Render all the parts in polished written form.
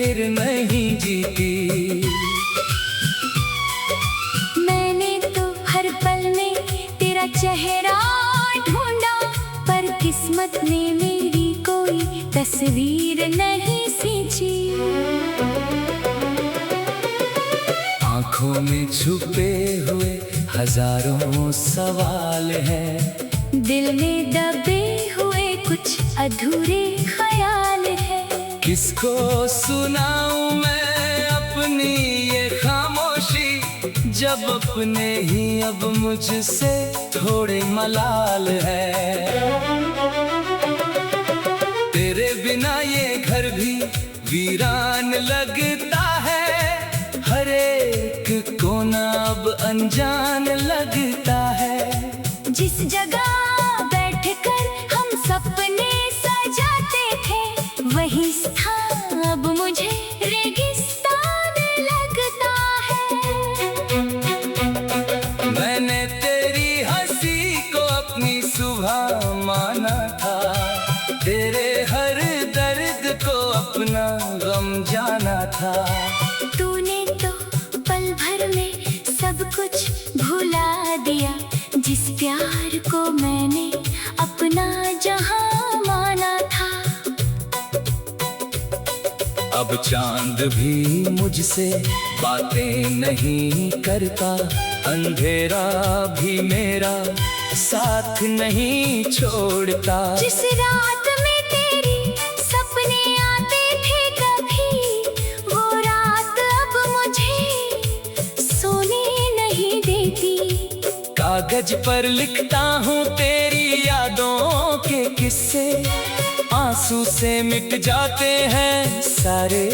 फिर नहीं जीती। मैंने तो हर पल में तेरा चेहरा ढूंढा, पर किस्मत ने मेरी कोई तस्वीर नहीं खींची। आँखों में छुपे हुए हजारों सवाल हैं, दिल में दबे हुए कुछ अधूरे ख्याल है। किसको सुनाऊं मैं अपनी ये खामोशी, जब अपने ही अब मुझसे थोड़े मलाल है। तेरे बिना ये घर भी वीरान लगता है, हर एक कोना अब अनजान लगता है। जिस जगह बैठकर हम सपने सजाते थे, वही स्थान अब मुझे रेगिस्तान लगता है। मैंने तेरी हंसी को अपनी सुबह माना था, तेरे हर दर्द को अपना गम जाना था। तूने तो पल भर में सब कुछ भुला दिया, जिस प्यार को मैंने अपना जहां माना था। अब चांद भी मुझसे बातें नहीं करता, अंधेरा भी मेरा साथ नहीं छोड़ता। जिस रात में तेरी सपने आते थे कभी, वो रात अब मुझे सोने नहीं देती। कागज पर लिखता हूँ तेरी यादों के किस्से, आंसू से मिट जाते हैं सारे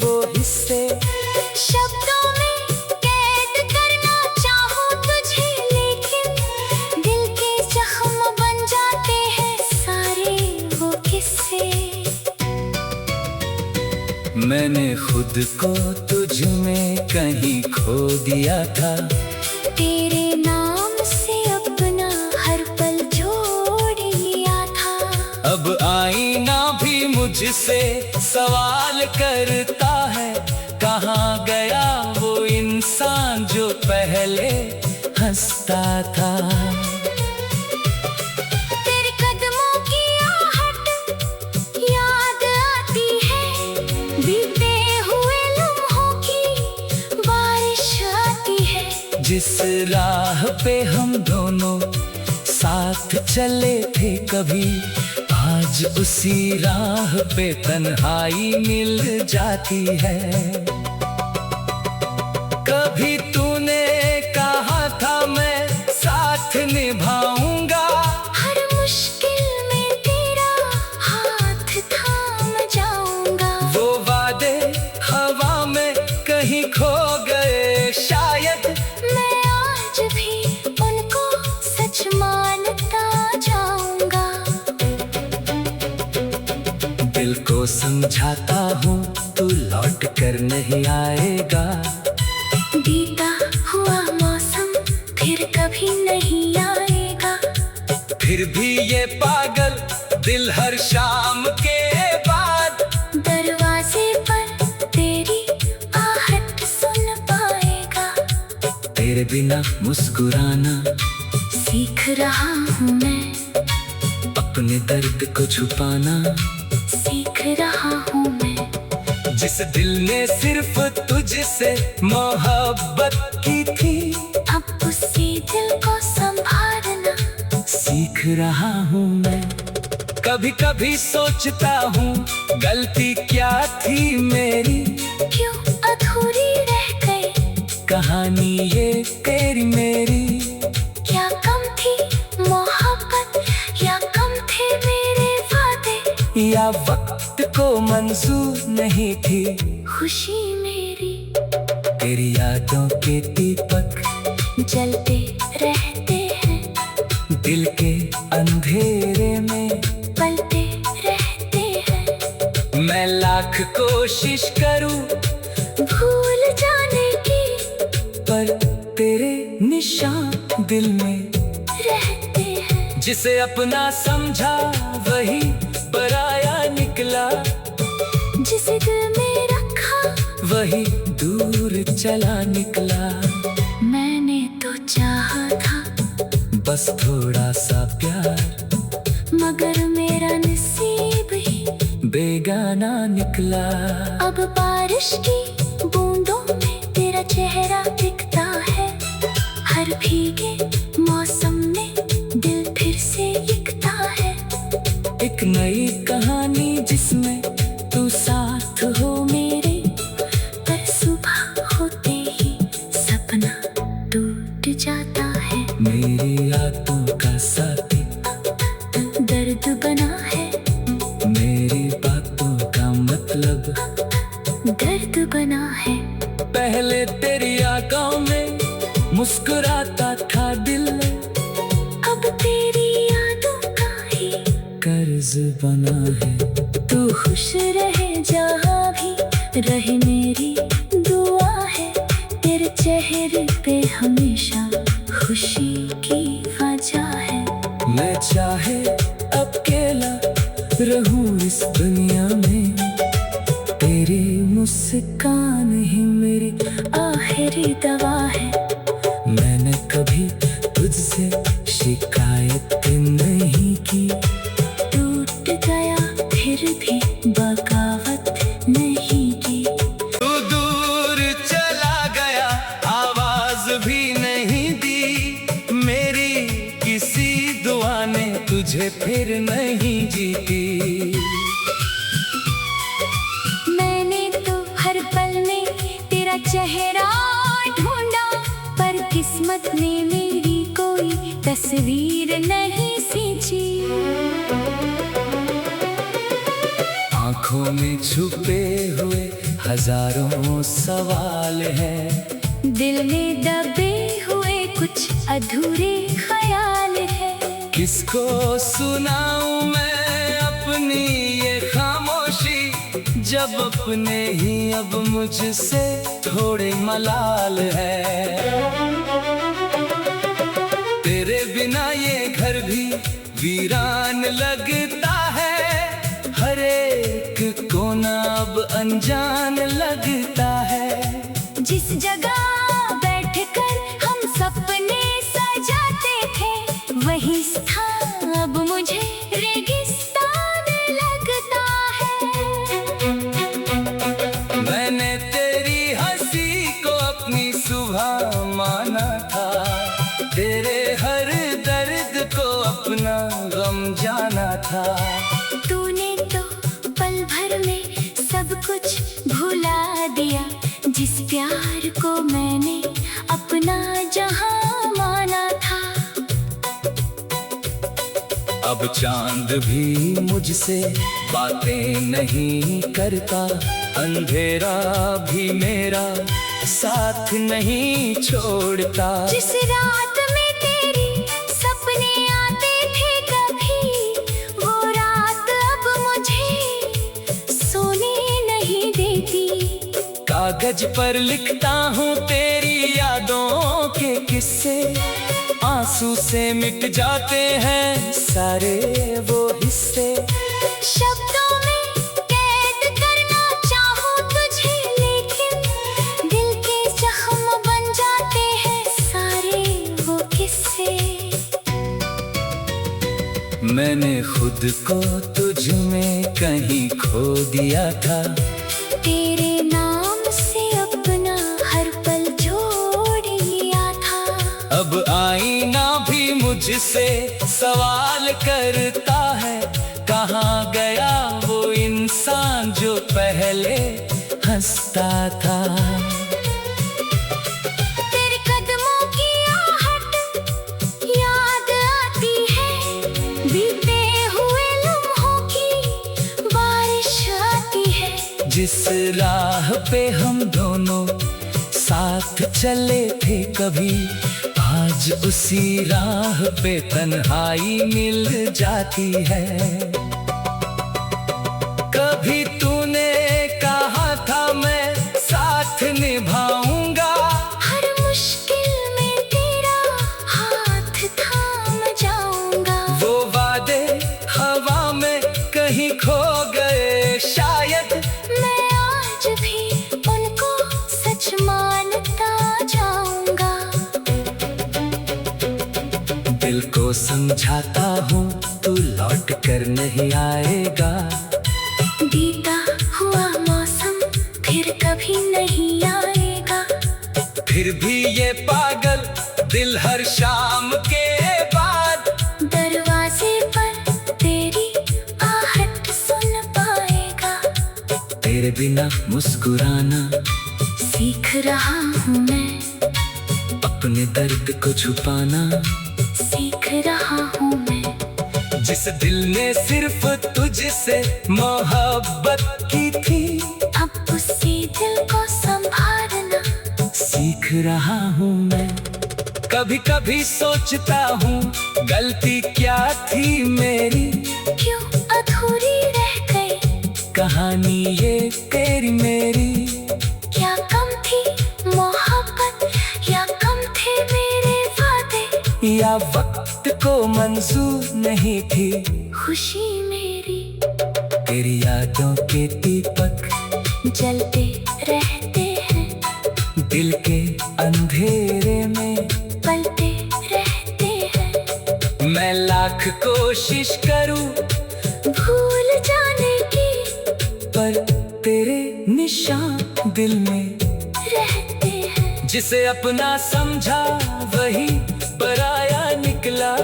वो हिस्से। शब्दों में कैद करना चाहूं तुझे, लेकिन दिल के जख्म बन जाते हैं सारे वो किस्से। मैंने खुद को तुझ में कहीं खो दिया था, तेरे नाम से अपना हर पल जोड़ लिया था। अब आईना भी मुझसे सवाल करता है, कहाँ गया वो इंसान जो पहले हंसता था। तेरे कदमों की आहट याद आती है, बीते हुए लम्हों की बारिश आती है। जिस राह पे हम दोनों साथ चले थे कभी, आज उसी राह पे तन्हाई मिल जाती है। कभी तूने कहा था मैं साथ निभाऊंगा, हर मुश्किल में तेरा हाथ थाम जाऊंगा। वो वादे हवा में कहीं खो गए शायद, मैं आज भी उनको सच मानता जाऊंगा। दिल को समझाता हूँ तू लौट कर नहीं आएगा, बीता हुआ मौसम फिर कभी नहीं आएगा। फिर भी ये पागल दिल हर शाम के बाद दरवाजे पर तेरी आहट सुन पाएगा। तेरे बिना मुस्कुराना सीख रहा हूँ मैं, अपने दर्द को छुपाना सीख रहा हूँ मैं। जिस दिल ने सिर्फ तुझसे मोहब्बत की थी, अब उसी दिल को संभालना सीख रहा हूँ मैं। कभी कभी सोचता हूँ गलती क्या थी मेरी, क्यों अधूरी रह गई कहानी ये तेरी मेरी। क्या कम थी मोहब्बत, या कम थे मेरे वादे, या वक्त को मंजूर नहीं थी खुशी मेरी। तेरी यादों के दीपक जलते रहते हैं, दिल के अंधेरे में पलते रहते हैं। मैं लाख कोशिश करूं भूल जाने की, पर तेरे निशान दिल में रहते हैं। जिसे अपना समझा वही पराया निकला, जिसे दिल में रखा वही दूर चला निकला। मैंने तो चाहा था बस थोड़ा सा प्यार, मगर मेरा नसीब ही बेगाना निकला। अब बारिश की बूंदों में तेरा चेहरा दिखता है, हर भीगे मौसम में दिल फिर से लिखता है। एक नई कहानी जिसमें तू साथ हो मेरे, पर सुबह होते ही सपना टूट जाता है। मेरी यादों का साथी दर्द बना है, मेरी बातों का मतलब दर्द बना है। पहले तेरी आंखों में मुस्कुराता था दिल, अब तेरी यादों का ही कर्ज बना है। तू खुश रहे जहाँ भी रहे, मेरी दुआ है। तेरे चेहरे पे हमेशा खुशी की वजह है। मैं चाहे अकेला रहूं इस दुनिया में, तेरी मुस्कान ही मेरी आखिरी दवा है। मैंने कभी तुझसे शिकायत नहीं की, टूट गया फिर भी बगावत नहीं की। तू दूर चला गया आवाज भी नहीं दी, मेरी किसी दुआ ने तुझे फिर नहीं जीती। मैंने तो हर पल में तेरा चेहरा ढूंढा, पर किस्मत ने मेरी कोई तस्वीर नहीं खींची। आंखों में छुपे हुए हजारों सवाल हैं, दिल में दबे हुए कुछ अधूरे ख्याल है। किसको सुनाऊं मैं अपनी ये खामोशी, जब अपने ही अब मुझसे थोड़े मलाल है। तेरे बिना ये घर भी वीरान लगता है, हर एक कोना अब अनजान लगता है। जिस जगह बैठकर हम सपने सजाते थे, वही स्थान अब मुझे रेगिस्तान लगता है। मैंने तेरी हंसी को अपनी सुबह माना था, तेरे हर दर्द को अपना गम जाना था। तूने तो पल भर में सब कुछ भुला दिया, जिस प्यार को मैंने अपना जहां माना था। अब चांद भी मुझसे बातें नहीं करता, अंधेरा भी मेरा साथ नहीं छोड़ता। जिस रात में तेरी सपने आते थे कभी, वो रात अब मुझे सोने नहीं देती। कागज पर लिखता हूँ तेरी यादों के किस्से, आंसू से मिट जाते हैं सारे वो हिस्से। शब्दों में कैद करना चाहूं तुझे, लेकिन दिल के जख्म बन जाते हैं सारे वो किस्से। मैंने खुद को तुझ में कहीं खो दिया था, तेरे नाम से अपना हर पल जोड़ लिया था। अब आईना भी मुझसे सवाल करता है, कहाँ गया वो इंसान जो पहले हंसता था। तेरे कदमों की आहट याद आती है, बीते हुए लम्हों की बारिश आती है। जिस राह पे हम दोनों साथ चले थे कभी, आज उसी राह पे तन्हाई मिल जाती है। कभी तूने कहा था मैं साथ निभाऊंगा, हर मुश्किल में तेरा हाथ थाम जाऊंगा। वो वादे हवा में कहीं खो गए शायद, मैं आज भी उनको दिल को समझाता हूँ तू लौट कर नहीं आएगा। बीता हुआ मौसम फिर कभी नहीं आएगा। फिर भी ये पागल दिल हर शाम के बाद दरवाजे पर तेरी आहट सुन पाएगा। तेरे बिना मुस्कुराना सीख रहा हूँ मैं, अपने दर्द को छुपाना सीख रहा हूँ मैं। जिस दिल ने सिर्फ तुझसे मोहब्बत की थी अब उसी दिल को संभालना सीख रहा हूँ मैं। कभी कभी सोचता हूँ गलती क्या थी मेरी, क्यों अधूरी रह गई कहानी ये तेरी मेरी। क्या कम थी मोहब्बत या कम थे मेरे वादे, या वक्त को मंजूर नहीं थी खुशी मेरी। तेरी यादों के दीपक जलते रहते हैं, दिल के अंधेरे में पलते रहते हैं। मैं लाख कोशिश करूं भूल जाने की पर तेरे निशान दिल में रहते हैं। जिसे अपना समझा वही पराया निकला,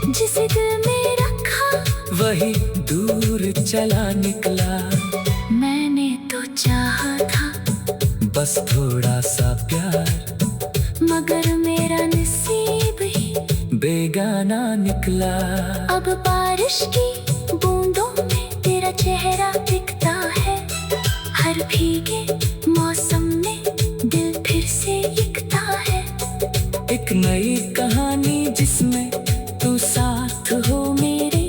जिसे दिल में रखा वही दूर चला निकला। मैंने तो चाहा था बस थोड़ा सा प्यार, मगर मेरा नसीब ही बेगाना निकला। अब बारिश की बूंदों में तेरा चेहरा दिखता है, हर भीगे मौसम में दिल फिर से लिखता है। एक नई कहानी जिसमें तू साथ हो मेरे,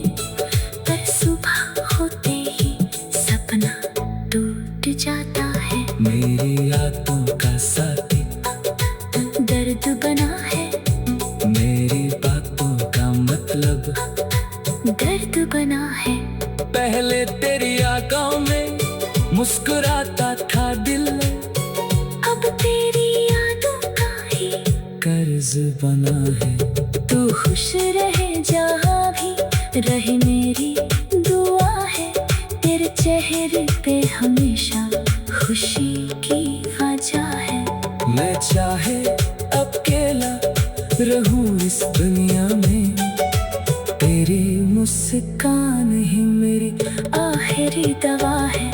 पर सुबह होते ही सपना टूट जाता है। मेरी यादों का साथी दर्द बना है, मेरी बातों का मतलब दर्द बना है। पहले तेरी आंखों में मुस्कुराता था दिल, अब तेरी यादों का ही कर्ज बना है। तू खुश रहे जहाँ भी रहे मेरी दुआ है, तेरे चेहरे पे हमेशा खुशी की वजह है। मैं चाहे अकेला रहूं इस दुनिया में, तेरी मुस्कान ही मेरी आखिरी दवा है।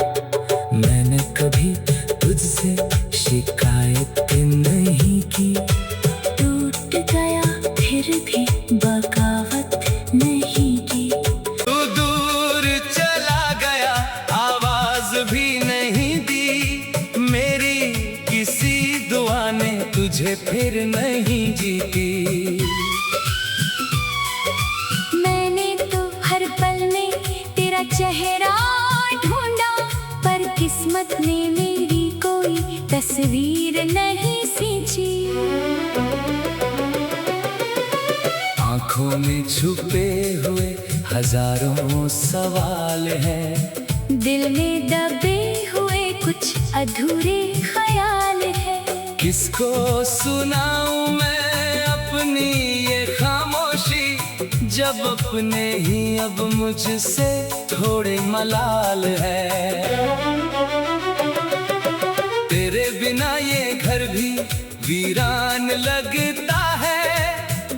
मैंने कभी तुझसे शिकायत नहीं की, टूट गया फिर भी बगावत नहीं की। तू दूर चला गया आवाज भी नहीं दी, मेरी किसी दुआ ने तुझे फिर नहीं जीती। मैंने तो हर पल में तेरा चेहरा ढूंढा, पर किस्मत ने मेरी कोई तस्वीर नहीं खींची। आंखों में छुपे हुए हजारों सवाल हैं, दिल में दबे हुए कुछ अधूरे ख्याल है। किसको सुनाऊं मैं अपनी ये खामोशी, जब अपने ही अब मुझसे थोड़े मलाल है। तेरे बिना ये घर भी वीरान लगता है,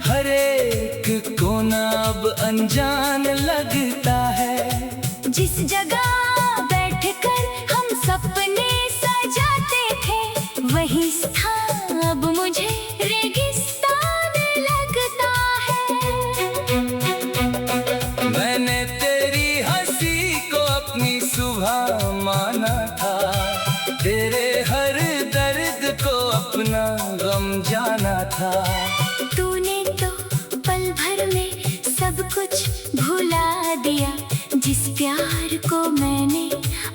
हर एक कोना अब अनजान लगता है। जिस जगह बैठकर हम सपने सजाते थे, वही स्थान अब मुझे रेगिस्तान लगता है। मैंने तेरी हंसी को अपनी सुबह माना था, तेरे हर दर्द को अपना गम जाना था। तूने तो पल भर में सब कुछ भुला दिया, जिस प्यार को मैंने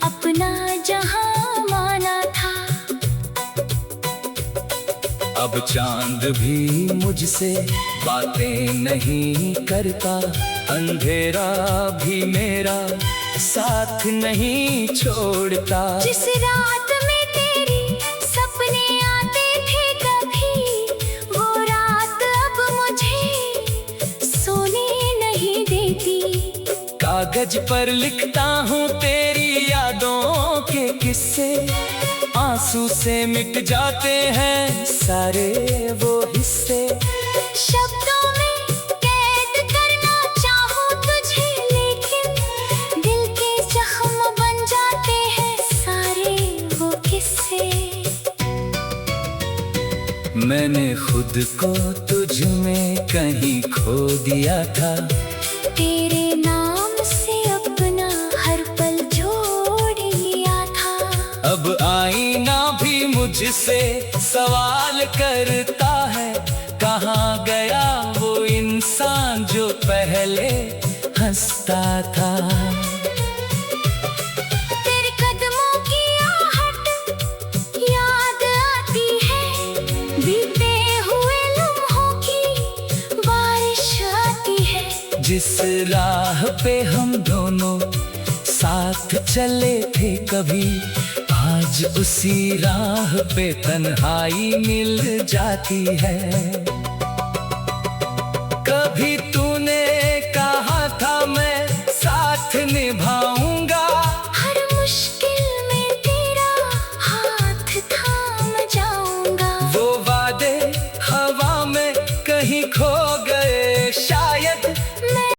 अपना जहां माना था। अब चांद भी मुझसे बातें नहीं करता, अंधेरा भी मेरा साथ नहीं छोड़ता। जिस रात में तेरी सपने आते थे कभी, वो रात अब मुझे कागज पर लिखता हूँ तेरी यादों के किस्से, आंसू से मिट जाते हैं सारे वो हिस्से। शब्दों में कैद करना चाहूं तुझे, लेकिन दिल के जख्म बन जाते हैं सारे वो किस्से। मैंने खुद को तुझ में कहीं खो दिया था, तेरे नाम से अपना हर पल जोड़ लिया था। अब आईना भी मुझसे सवाल करता है, कहाँ गया वो इंसान जो पहले हंसता था। तेरे कदमों की आहट याद आती है, बीते हुए लम्हों की बारिश आती है। जिस राह पे हम दोनों साथ चले थे कभी, आज उसी राह पे तन्हाई मिल जाती है। कभी तूने